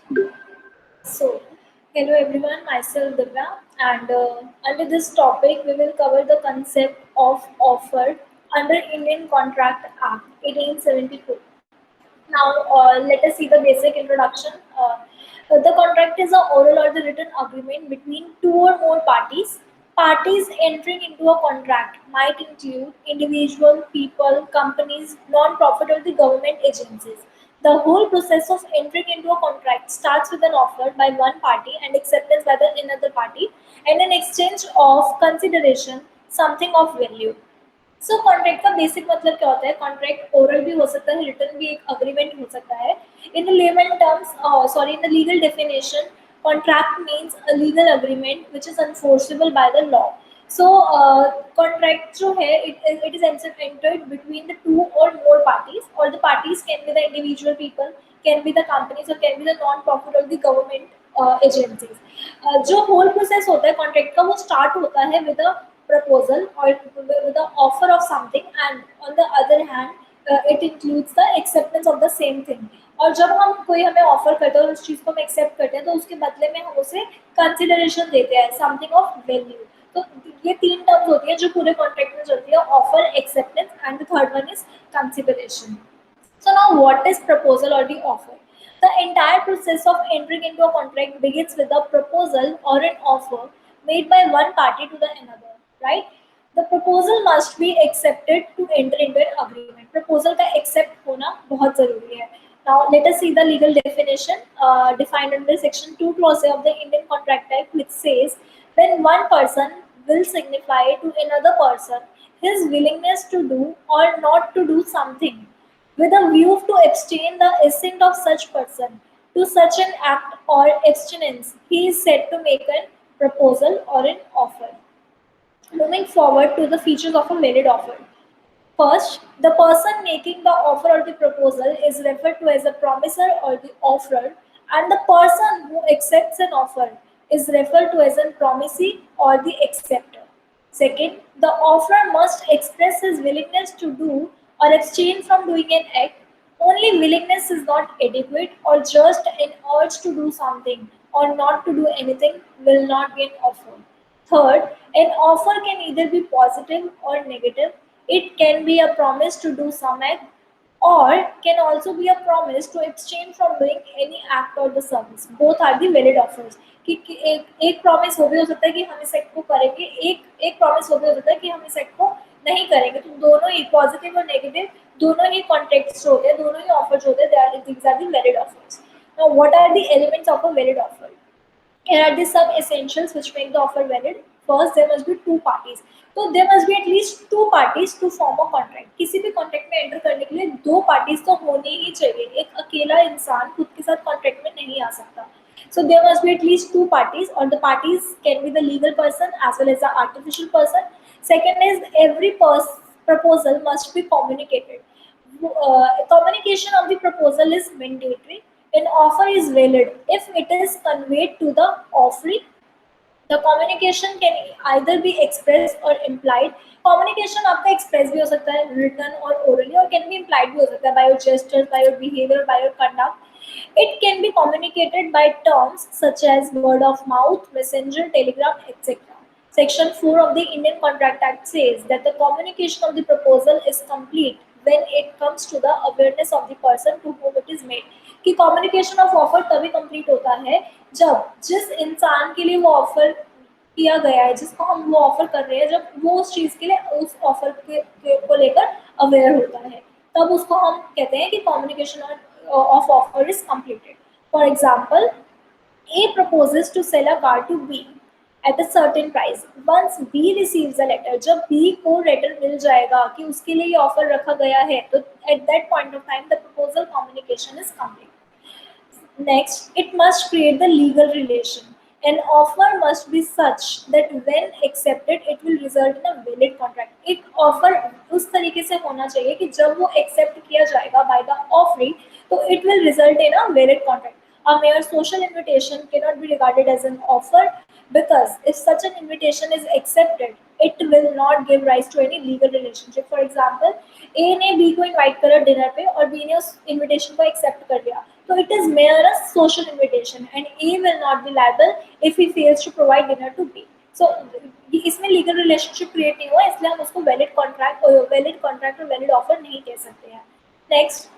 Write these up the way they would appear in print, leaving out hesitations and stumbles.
So, hello everyone, myself Divya, and under this topic, we will cover the concept of offer under Indian Contract Act 1872. Now, let us see the basic introduction. The contract is a oral or the written agreement between two or more parties. Parties entering into a contract might include individual, people, companies, non-profit or the government agencies. The whole process of entering into a contract starts with an offer by one party and acceptance by the another party and an exchange of consideration, something of value. So contract का basic मतलब क्या होता है contract oral भी हो सकता है return भी एक अग्रीमेंट हो सकता है in the layman terms sorry in the legal definition contract means a legal agreement which is enforceable by the law so contract जो है it is entered between the two or more parties or the parties can be the individual people can be the companies or can be the non-profit or the government agencies जो whole process होता है contract का वो start होता है with a proposal or with the offer of something and on the other hand it includes the acceptance of the same thing और जब हम कोई हमें ऑफर करते हैं और उस चीज़ को हम एक्सेप्ट करते हैं तो उसके बदले में हम उसे कंसिडरेशन देते हैं समथिंग ऑफ वैल्यू तो ये तीन टर्म्स होती है जो पूरे कॉन्ट्रैक्ट में चलती है offer acceptance and the third one is consideration so now what is proposal or the offer? The entire process of entering into a contract begins with a proposal or an offer made by one party to the another, right? The proposal must be accepted to enter into an agreement. Proposal का accept होना बहुत जरूरी है. Now let us see the legal definition defined under section 2 clause of the Indian Contract Act which says when one person will signify to another person his willingness to do or not to do something with a view to abstain the assent of such person to such an act or abstinence, he is said to make a proposal or an offer. Moving forward to the features of a valid offer. First, the person making the offer or the proposal is referred to as a promisor or the offerer, and the person who accepts an offer is referred to as a promisee or the acceptor. Second, the offerer must express his willingness to do or abstain from doing an act. Only willingness is not adequate, or just an urge to do something or not to do anything will not be an offer. Third, an offer can either be positive or negative. It can be a promise to do some act or can also be a promise to abstain from doing any act or the service. Both are the valid offers. कि एक promise वो भी हो सकता है कि हम इस एक्ट को करेंगे एक एक प्रॉमिस वो भी हो सकता है कि हम इस एक्ट को नहीं करेंगे तो दोनों ही पॉजिटिव और नेगेटिव दोनों ही कॉन्ट्रैक्ट्स होते हैं दोनों ही ऑफर होते हैं these are the valid offers now what are the elements of a valid offer here are the some essentials which make the offer valid. First, there must be two parties. तो there must be at least two parties to form a contract. किसी भी contract में enter करने के लिए दो parties तो होनी ही चाहिए एक अकेला इंसान खुद के साथ कॉन्ट्रैक्ट में नहीं आ सकता so there must be at least two parties or the parties can be the legal person as well as the artificial person second is every proposal must be communicated communication of the proposal is mandatory an offer is valid if it is conveyed to the offeree the communication can either be expressed or implied communication आपका express भी हो सकता है written or orally और can be implied भी हो सकता है by your gestures by your behavior by your conduct it can be communicated by terms such as word of mouth messenger telegram etc section 4 of the Indian Contract Act says that the communication of the proposal is complete when it comes to the awareness of the person to whom it is made कि communication of offer तभी complete होता है जब जिस इंसान के लिए वो ऑफर किया गया है जिसको हम वो ऑफर कर रहे हैं जब वो उस चीज़ के लिए उस ऑफर को लेकर अवेयर होता है तब उसको हम कहते हैं कि communication of offer is completed for example A proposes to sell a car to B at a certain price. Once B receives a letter, जब B को letter मिल जाएगा कि उसके लिए ये offer रखा गया है, तो at that point of time the proposal communication is complete. Next, it must create the legal relation. An offer must be such that when accepted, it will result in a valid contract. एक offer उस तरीके से होना चाहिए कि जब वो accept किया जाएगा by the offering, तो it will result in a valid contract. A mere social invitation cannot be regarded as an offer because if such an invitation is accepted, it will not give rise to any legal relationship. For example, A ने B को invite करा dinner पे और B ने उस invitation को accept कर लिया, तो it is mere a social invitation and A will not be liable if he fails to provide dinner to B. So इसमें legal relationship create नहीं हुआ, इसलिए हम उसको valid contract और valid offer नहीं कह सकते हैं. Next,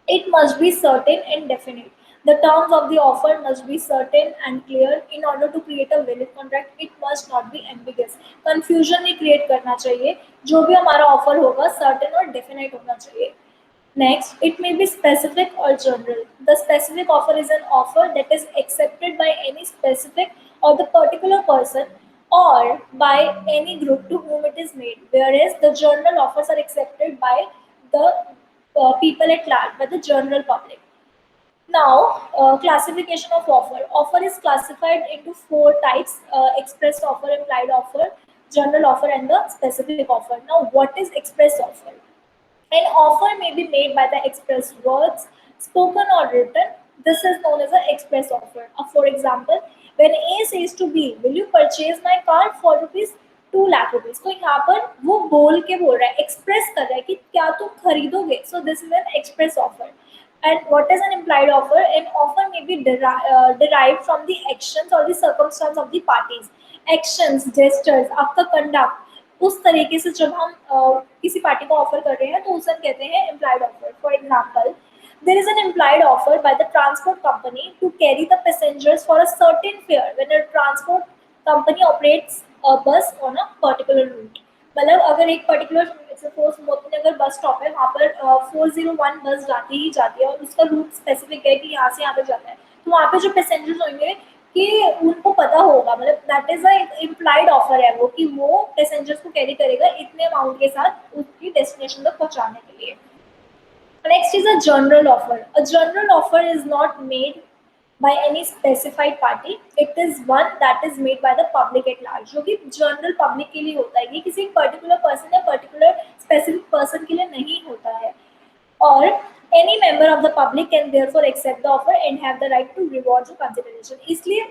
it must be certain and definite. The terms of the offer must be certain and clear. In order to create a valid contract, it must not be ambiguous. Confusion नहीं create करना चाहिए. जो भी हमारा offer होगा, certain और definite होना चाहिए. Next, it may be specific or general. The specific offer is an offer that is accepted by any specific or the particular person or by any group to whom it is made, whereas the general offers are accepted by the people at large, by the general public. Now, classification of offer. Offer is classified into 4 types: express offer, implied offer, general offer, and the specific offer. Now, what is express offer? An offer may be made by the express words, spoken or written. This is known as an express offer. For example, when A says to B, "Will you purchase my car for rupees 2 lakh rupees?" तो यहाँ पर वो बोल के बोल रहा है, express कर रहा है कि क्या तुम खरीदोगे. So this is an express offer. And what is an implied offer? An offer may be derived from the actions or the circumstance of the parties. Actions, gestures, आपका conduct, उस तरीके से जब हम किसी पार्टी को ऑफर कर रहे हैं तो उसे हम कहते हैं implied offer. For example, there is an implied offer by the transport company to carry the passengers for a certain fare when a transport company operates a bus on a particular route. मतलब अगर एक particular suppose Motinagar bus stop है, वहाँ पर 401 बस जाती ही जाती है और उसका रूट स्पेसिफिक है कि यहाँ से यहाँ पे जाता है, तो वहाँ पे जो पैसेंजर्स होंगे कि उनको पता होगा, मतलब that is a implied offer है वो, कि वो पैसेंजर्स को कैरी करेगा इतने अमाउंट के साथ उसकी डेस्टिनेशन तक पहुँचाने के लिए. Next is a general offer. A general offer is not made by any specified party. It is one that is made by the public at large. जो कि general public के लिए होता है, ये किसी particular person या particular specific person के लिए नहीं होता है. और any member of the public can therefore accept the offer and have the right to rewards or consideration. इसलिए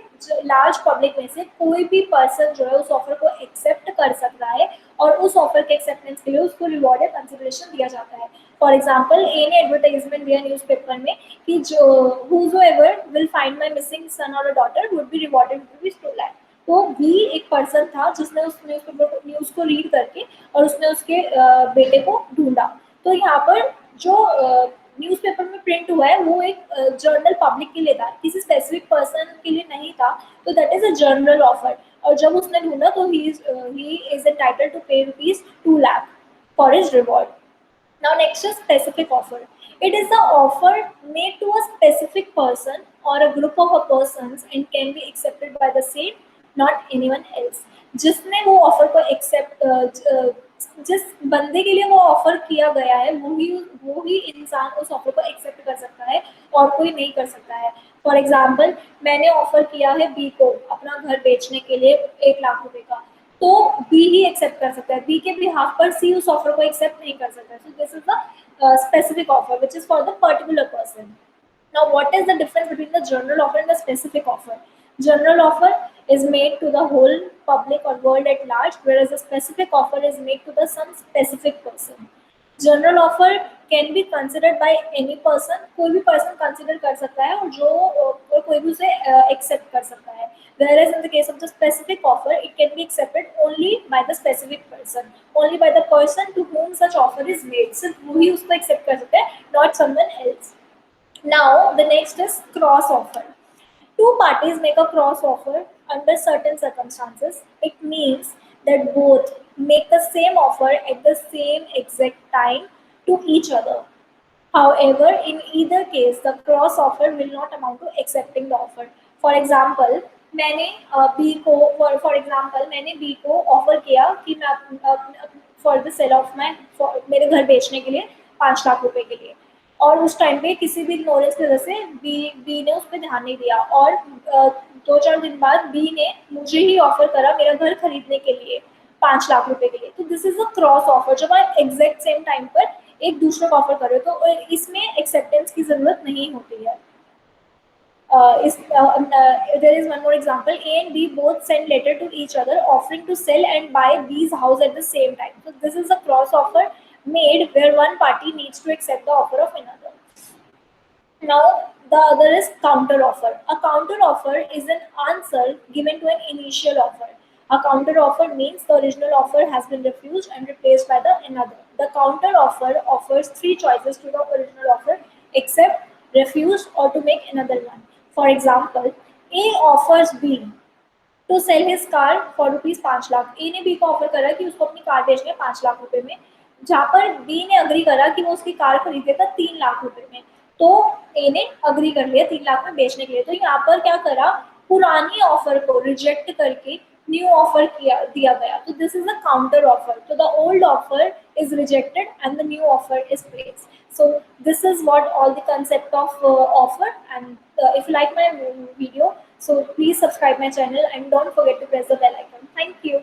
large public में से कोई भी person जो है उस offer को accept कर सकता है और उस offer के acceptance के लिए उसको reward या consideration दिया जाता है. For example, A ने advertisement दिया न्यूज़पेपर में कि जो whosoever will find my missing son or a daughter would be rewarded with 2 lakh. तो भी एक पर्सन था जिसने उस न्यूज़ को रीड करके और उसने उसके बेटे को ढूंढा. तो यहाँ पर जो न्यूज़पेपर में प्रिंट हुआ है वो एक जनरल पब्लिक के लिए था, किसी स्पेसिफिक पर्सन के लिए नहीं था, तो that is a general offer. और जब उसने ढूंढा तो he is entitled to pay rupees 2 lakh for his reward. Now next is specific offer. It is the offer made to a specific person or a group of persons and can be accepted by the same, not anyone else. जिसने वो offer को accept जिस बंदे के लिए वो offer किया गया है वो ही इंसान उस ऑफर को एक्सेप्ट कर सकता है और कोई नहीं कर सकता है. फॉर एग्जाम्पल, मैंने ऑफर किया है बी को अपना घर बेचने के लिए 1 लाख रुपए का, तो बी ही एक्सेप्ट कर सकता है. बी के बिहाफ पर सी उस ऑफर को एक्सेप्ट नहीं कर सकता. So this is the specific offer which is for the particular person. Now, what is the difference between the general offer and the specific offer? General offer is made to the whole public or world at large, whereas the specific offer is made to the some specific person. General offer can be considered by any person. कोई भी person consider कर सकता है और जो और कोई भी उसे accept कर सकता है. Whereas in the case of the specific offer, it can be accepted only by the specific person, only by the person to whom such offer is made. सिर्फ वही उसको accept कर सकता है, not someone else. Now, the next is cross offer. Two parties make a cross offer under certain circumstances. It means that both make the same offer at the same exact time to each other. However, in either case, the cross offer will not amount to accepting the offer. For example, मैंने B को offer किया कि मैं for the cell of मेरे घर बेचने के लिए 5 लाख रुपए के लिए, और उस टाइम पे किसी भी नॉलेज की वजह से बी ने उस पर ध्यान नहीं दिया और 2-4 दिन बाद बी ने मुझे ही ऑफर करा मेरा घर खरीदने के लिए 5 लाख रुपए के लिए. तो this is a cross offer. जब आप एग्जैक्ट सेम टाइम पर एक दूसरे को ऑफर कर रहे हो तो इसमें एक्सेप्टेंस की जरूरत नहीं होती है. there is one more example. A and B both send letter to each other offering to sell and buy B's house at the same time. So this is a cross offer made where one party needs to accept the offer of another. Now, the other is counter offer. A counter offer is an answer given to an initial offer. A counter offer means the original offer has been refused and replaced by the another. The counter offer offers three choices to the original offer: accept, refuse, or to make another one. For example, A offers B to sell his car for ₹5 lakh. A ने B को offer करा कि उसको अपनी car बेचनी है ₹5 लाख में, जहाँ पर बी ने अग्री करा कि वो उसकी कार खरीदेगा ₹3 लाख में. तो ए ने अग्री कर लिया 3 लाख में बेचने के लिए. तो यहाँ पर क्या करा, पुरानी ऑफर को रिजेक्ट करके न्यू ऑफर किया दिया गया. तो this is a counter offer. तो the old offer is rejected and the new offer is placed. So this is what all the concept of offer. And if you like my video, so please subscribe my channel and don't forget to press the bell icon. Thank you.